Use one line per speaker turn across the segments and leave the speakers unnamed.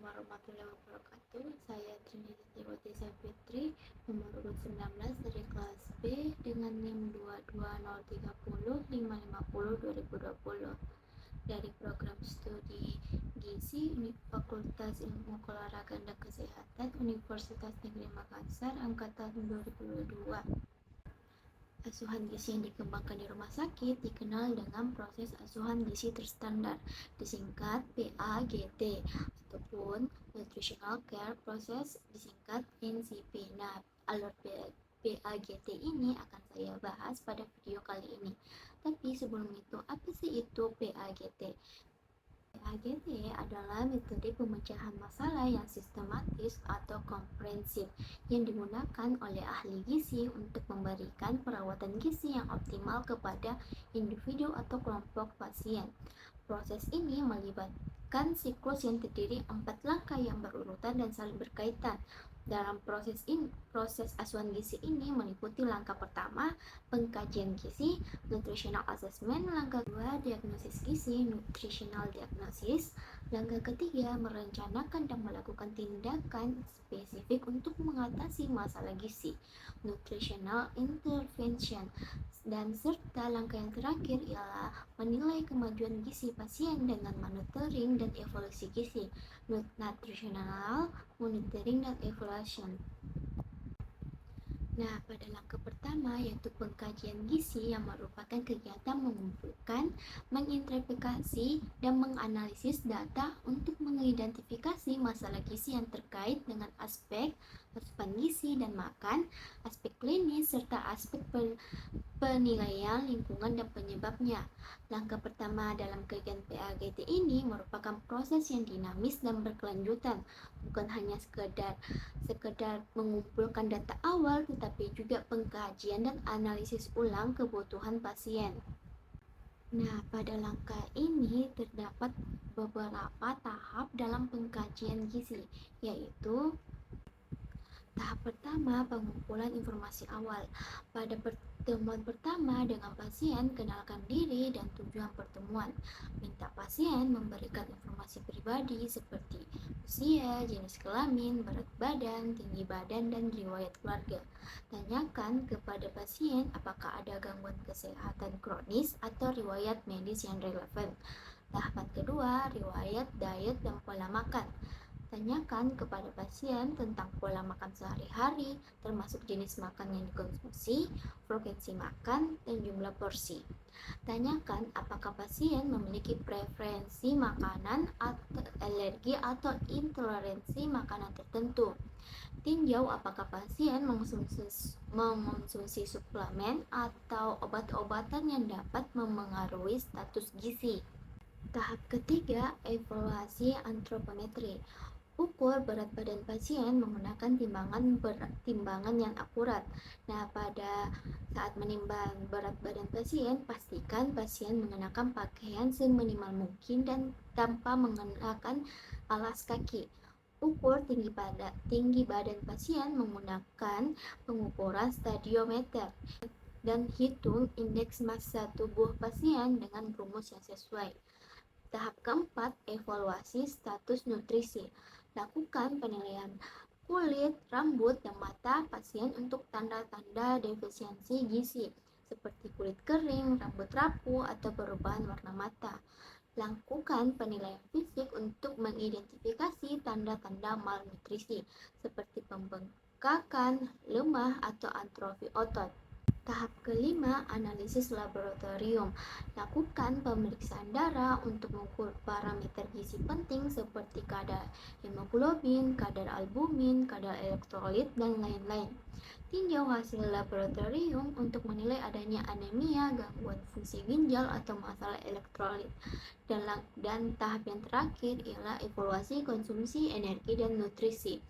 warahmatullahi wabarakatuh. Saya Trinity Tiwati Savitri, nomor urut 19 dari kelas B dengan NIM 2203055502020 dari program studi Gizi Fakultas Ilmu Keolahragaan dan Kesehatan Universitas Negeri Makassar angkatan 2022. Asuhan gizi yang dikembangkan di rumah sakit dikenal dengan proses asuhan gizi terstandar, disingkat PAGT, ataupun Nutritional Care Process, disingkat NCP. Nah, alur PAGT ini akan saya bahas pada video kali ini. Tapi sebelum itu, apa sih itu PAGT? PAGT adalah metode pemecahan masalah yang sistematis atau komprehensif yang digunakan oleh ahli gizi untuk memberikan perawatan gizi yang optimal kepada individu atau kelompok pasien. Proses ini melibatkan siklus yang terdiri 4 langkah yang berurutan dan saling berkaitan. Dalam proses asuhan gizi ini meliputi langkah pertama, pengkajian gizi, nutritional assessment, langkah kedua, diagnosis gizi, nutritional diagnosis, langkah ketiga, merencanakan dan melakukan tindakan spesifik untuk mengatasi masalah gizi, nutritional intervention, dan serta langkah yang terakhir ialah menilai kemajuan gizi pasien dengan monitoring dan evaluasi gizi, nutritional monitoring dan evaluation. Nah, pada langkah pertama yaitu pengkajian gizi yang merupakan kegiatan mengumpulkan, menginterpretasi, dan menganalisis data untuk mengidentifikasi masalah gizi yang terkait dengan aspek asupan gizi dan makan, aspek klinis, serta aspek penilaian lingkungan dan penyebabnya. Langkah pertama dalam kegiatan PAGT ini merupakan proses yang dinamis dan berkelanjutan, bukan hanya sekedar mengumpulkan data awal, tetapi juga pengkajian dan analisis ulang kebutuhan pasien. Nah, pada langkah ini terdapat beberapa tahap dalam pengkajian gizi, yaitu tahap pertama, pengumpulan informasi awal. Pada pertemuan pertama dengan pasien, kenalkan diri dan tujuan pertemuan. Minta pasien memberikan informasi pribadi seperti usia, jenis kelamin, berat badan, tinggi badan, dan riwayat keluarga. Tanyakan kepada pasien apakah ada gangguan kesehatan kronis atau riwayat medis yang relevan. Tahapan kedua, riwayat diet dan pola makan. Tanyakan kepada pasien tentang pola makan sehari-hari, termasuk jenis makan yang dikonsumsi, frekuensi makan, dan jumlah porsi. Tanyakan apakah pasien memiliki preferensi makanan atau alergi atau intoleransi makanan tertentu. Tinjau apakah pasien mengonsumsi suplemen atau obat-obatan yang dapat memengaruhi status gizi. Tahap ketiga, evaluasi antropometri. Ukur berat badan pasien menggunakan timbangan yang akurat. Nah, pada saat menimbang berat badan pasien, pastikan pasien mengenakan pakaian seminimal mungkin dan tanpa mengenakan alas kaki. Ukur tinggi badan pasien menggunakan pengukuran stadiometer dan hitung indeks massa tubuh pasien dengan rumus yang sesuai. Tahap keempat, evaluasi status nutrisi. Lakukan penilaian kulit, rambut, dan mata pasien untuk tanda-tanda defisiensi gizi, seperti kulit kering, rambut rapuh, atau perubahan warna mata. Lakukan penilaian fisik untuk mengidentifikasi tanda-tanda malnutrisi, seperti pembengkakan, lemah, atau atrofi otot. Tahap kelima, analisis laboratorium. Lakukan pemeriksaan darah untuk mengukur parameter gizi penting seperti kadar hemoglobin, kadar albumin, kadar elektrolit, dan lain-lain. Tinjau hasil laboratorium untuk menilai adanya anemia, gangguan fungsi ginjal, atau masalah elektrolit. Dan tahap yang terakhir ialah evaluasi konsumsi energi dan nutrisi.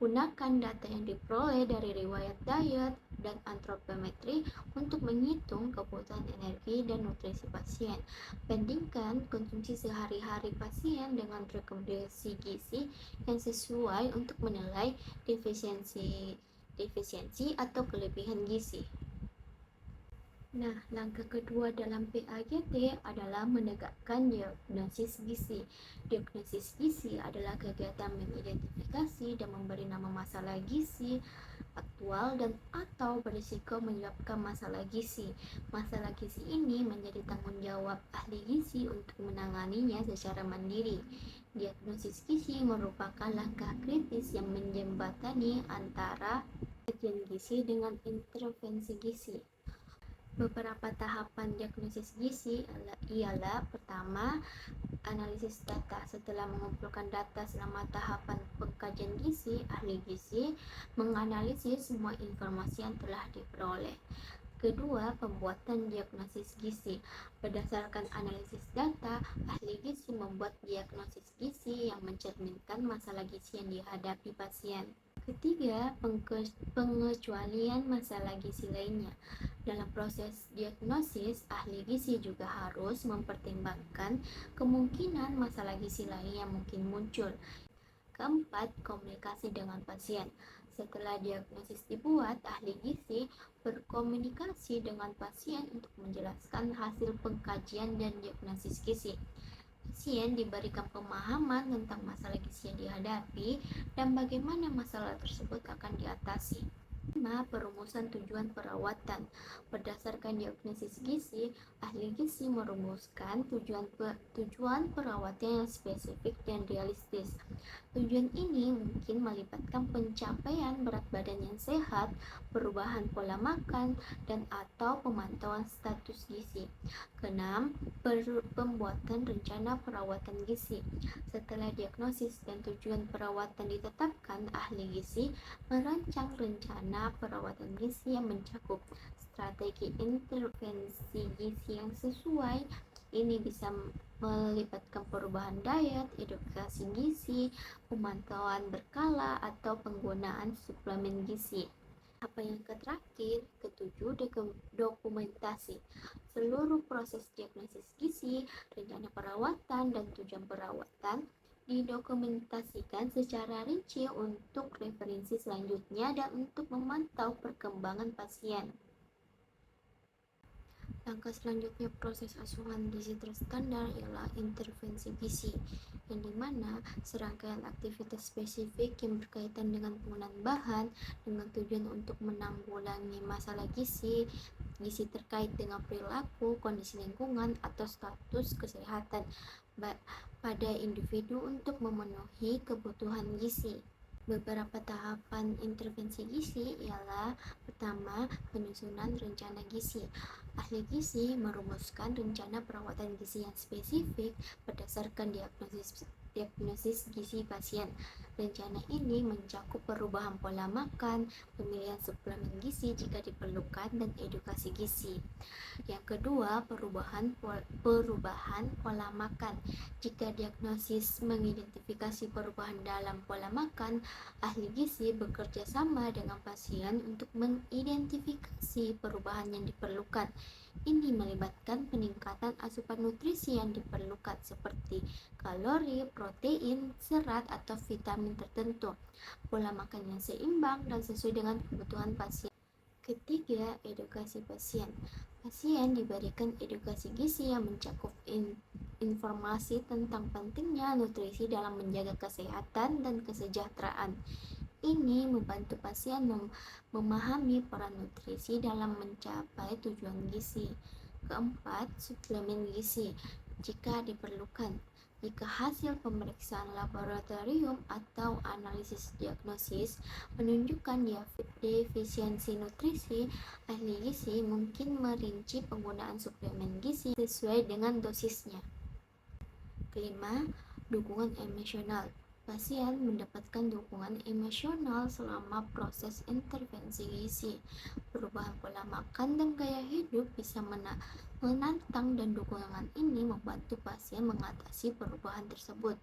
Gunakan data yang diperoleh dari riwayat diet dan antropometri untuk menghitung kebutuhan energi dan nutrisi pasien. Bandingkan konsumsi sehari-hari pasien dengan rekomendasi gizi yang sesuai untuk menilai defisiensi atau kelebihan gizi. Nah, langkah kedua dalam PAGT adalah menegakkan diagnosis gizi. Diagnosis gizi adalah kegiatan mengidentifikasi dan memberi nama masalah gizi aktual dan atau berisiko menyebabkan masalah gizi. Masalah gizi ini menjadi tanggung jawab ahli gizi untuk menanganinya secara mandiri. Diagnosis gizi merupakan langkah kritis yang menjembatani antara kajian gizi dengan intervensi gizi. Beberapa tahapan diagnosis gizi ialah pertama, analisis data. Setelah mengumpulkan data selama tahapan pengkajian gizi, ahli gizi menganalisis semua informasi yang telah diperoleh. Kedua, pembuatan diagnosis gizi. Berdasarkan analisis data, ahli gizi membuat diagnosis gizi yang mencerminkan masalah gizi yang dihadapi pasien. Ketiga, pengecualian masalah gizi lainnya. Dalam proses diagnosis, ahli gizi juga harus mempertimbangkan kemungkinan masalah gizi lain yang mungkin muncul. Keempat, komunikasi dengan pasien. Setelah diagnosis dibuat, ahli gizi berkomunikasi dengan pasien untuk menjelaskan hasil pengkajian dan diagnosis gizi. Pasien diberikan pemahaman tentang masalah gizi yang dihadapi dan bagaimana masalah tersebut akan diatasi. 5. Perumusan tujuan perawatan. Berdasarkan diagnosis gizi, ahli gizi merumuskan tujuan perawatan yang spesifik dan realistis. Tujuan ini mungkin melibatkan pencapaian berat badan yang sehat, perubahan pola makan, dan atau pemantauan status gizi. Keenam, pembuatan rencana perawatan gizi. Setelah diagnosis dan tujuan perawatan ditetapkan, ahli gizi merancang rencana perawatan gizi yang mencakup strategi intervensi gizi yang sesuai. Ini bisa melibatkan perubahan diet, edukasi gizi, pemantauan berkala, atau penggunaan suplemen gizi. Apa yang terakhir, ketujuh, dokumentasi. Seluruh proses diagnosis gizi, rencana perawatan, dan tujuan perawatan didokumentasikan secara rinci untuk referensi selanjutnya dan untuk memantau perkembangan pasien. Langkah selanjutnya proses asuhan gizi terstandar ialah intervensi gizi, yang dimana serangkaian aktivitas spesifik yang berkaitan dengan penggunaan bahan dengan tujuan untuk menanggulangi masalah gizi terkait dengan perilaku, kondisi lingkungan, atau status kesehatan pada individu untuk memenuhi kebutuhan gizi. Beberapa tahapan intervensi gizi ialah pertama, penyusunan rencana gizi. Ahli gizi merumuskan rencana perawatan gizi yang spesifik berdasarkan diagnosis gizi pasien. Rencana ini mencakup perubahan pola makan, pemilihan suplemen gizi jika diperlukan, dan edukasi gizi. Yang kedua, perubahan pola makan. Jika diagnosis mengidentifikasi perubahan dalam pola makan, ahli gizi bekerja sama dengan pasien untuk mengidentifikasi perubahan yang diperlukan. Ini melibatkan peningkatan asupan nutrisi yang diperlukan seperti kalori, protein, serat, atau vitamin tertentu. Pola makan yang seimbang dan sesuai dengan kebutuhan pasien. Ketiga, edukasi pasien. Pasien diberikan edukasi gizi yang mencakup informasi tentang pentingnya nutrisi dalam menjaga kesehatan dan kesejahteraan. Ini membantu pasien memahami peran nutrisi dalam mencapai tujuan gizi. Keempat, suplemen gizi jika diperlukan. Jika hasil pemeriksaan laboratorium atau analisis diagnosis menunjukkan defisiensi nutrisi, ahli gizi mungkin merinci penggunaan suplemen gizi sesuai dengan dosisnya. Kelima, dukungan emosional. Pasien mendapatkan dukungan emosional selama proses intervensi gizi. Perubahan pola makan dan gaya hidup bisa menantang, dan dukungan ini membantu pasien mengatasi perubahan tersebut.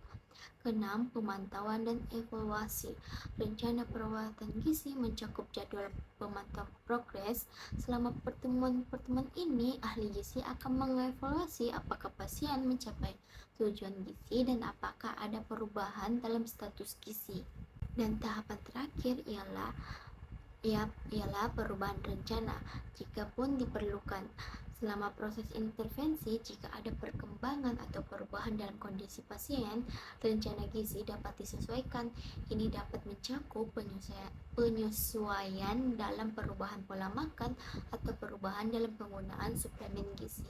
Keenam, pemantauan dan evaluasi. Rencana perawatan gizi mencakup jadwal pemantauan progres. Selama pertemuan ini, ahli gizi akan mengevaluasi apakah pasien mencapai tujuan gizi dan apakah ada perubahan dalam status gizi. Dan tahapan terakhir ialah ialah perubahan rencana jikapun diperlukan. Selama proses intervensi, jika ada perkembangan atau perubahan dalam kondisi pasien, rencana gizi dapat disesuaikan. Ini dapat mencakup penyesuaian dalam perubahan pola makan atau perubahan dalam penggunaan suplemen gizi.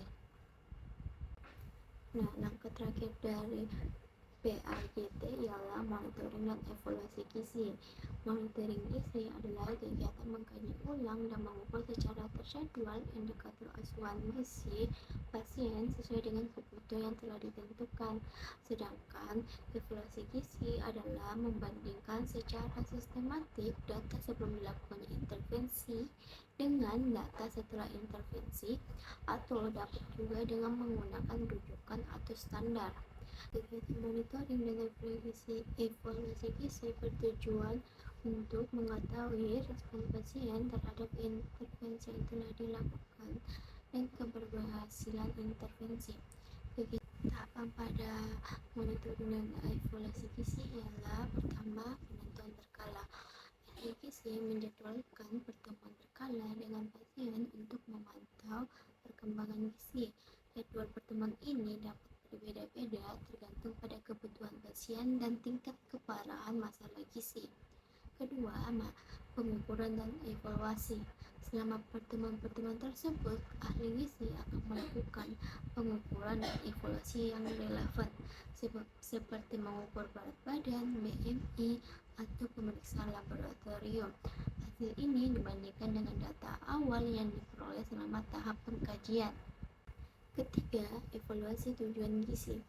Nah, langkah terakhir dari PAGT ialah monitoring dan evaluasi gizi. Monitoring gizi adalah kegiatan mengkaji ulang dan mengukur secara terjadwal indikator asupan gizi pasien sesuai dengan kebutuhan yang telah ditentukan. Sedangkan evaluasi gizi adalah membandingkan secara sistematik data sebelum dilakukannya intervensi dengan data setelah intervensi, atau dapat juga dengan menggunakan rujukan atau standar. Kegiatan monitoring dan evaluasi gizi bertujuan untuk mengetahui respon pasien terhadap intervensi yang telah dilakukan dan keberhasilan intervensi. Tahapan pada monitoring dan evaluasi gizi ialah: pertama, penentuan berkala. Ahli gizi menjadwalkan pertemuan berkala dengan pasien untuk memantau perkembangan gizi. Jadwal pertemuan ini dapat berbeda-beda tergantung pada kebutuhan pasien dan tingkat keparahan masalah gizi. Kedua, pengukuran dan evaluasi. Selama pertemuan-pertemuan tersebut, ahli gizi akan melakukan pengukuran dan evaluasi yang relevan, seperti mengukur berat badan, BMI, atau pemeriksaan laboratorium. Hasil ini dibandingkan dengan data awal yang diperoleh selama tahap pengkajian. Ketiga, evaluasi tujuan gizi.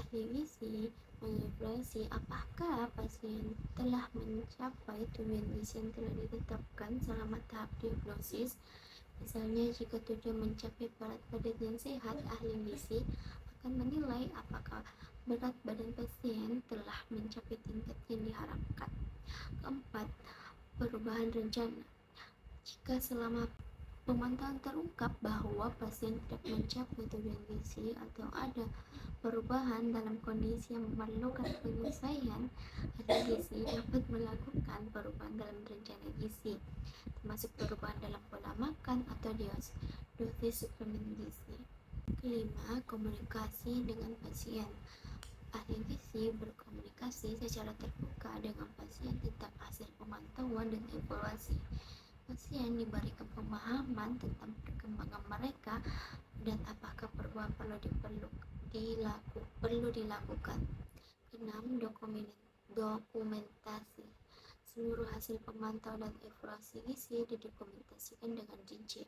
Ahli gizi mengevaluasi apakah pasien telah mencapai tujuan gizi yang telah ditetapkan selama tahap diagnosis. Misalnya, jika tujuan mencapai berat badan yang sehat, ahli gizi akan menilai apakah berat badan pasien telah mencapai tingkat yang diharapkan. Keempat, perubahan rencana. Jika selama pemantauan terungkap bahwa pasien tidak mencapai tujuan gizi atau ada perubahan dalam kondisi yang memerlukan penyelesaian, ahli gizi dapat melakukan perubahan dalam rencana gizi, termasuk perubahan dalam pola makan atau dosis suplemen gizi. Kelima, komunikasi dengan pasien. Ahli gizi berkomunikasi secara terbuka dengan pasien tentang hasil pemantauan dan evaluasi. Pasien diberikan pemahaman tentang perkembangan mereka dan apakah perubahan perlu dilakukan. 6. Dokumentasi. Seluruh hasil pemantauan dan evaluasi gizi didokumentasikan dengan rinci.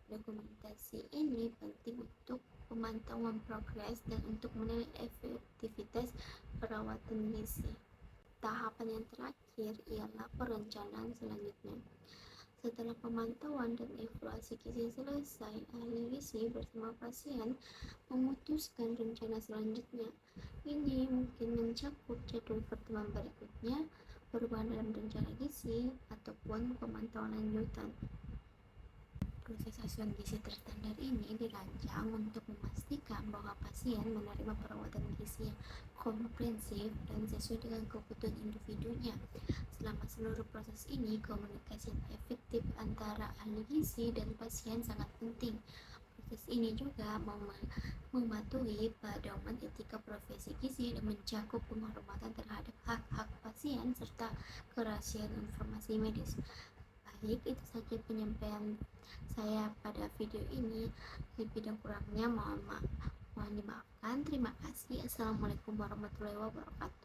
Dokumentasi ini penting untuk pemantauan progres dan untuk menilai efektivitas perawatan gizi. Tahapan yang terakhir ialah perencanaan selanjutnya. Setelah pemantauan dan evaluasi gizi selesai, ahli gizi bersama pasien memutuskan rencana selanjutnya. Ini mungkin mencakup jadwal pertemuan berikutnya, perubahan dalam rencana gizi, ataupun pemantauan lanjutan. Proses asuhan gizi terstandar ini dirancang untuk memastikan bahwa pasien menerima perawatan gizi yang komprehensif dan sesuai dengan kebutuhan individunya. Selama seluruh proses ini, komunikasi yang efektif antara ahli gizi dan pasien sangat penting. Proses ini juga mematuhi pedoman etika profesi gizi dan mencakup penghormatan terhadap hak-hak pasien serta kerahasiaan informasi medis. Baik, itu saja penyampaian saya pada video ini. Lebih dan kurangnya mohon dimaafkan. Terima kasih. Assalamualaikum warahmatullahi wabarakatuh.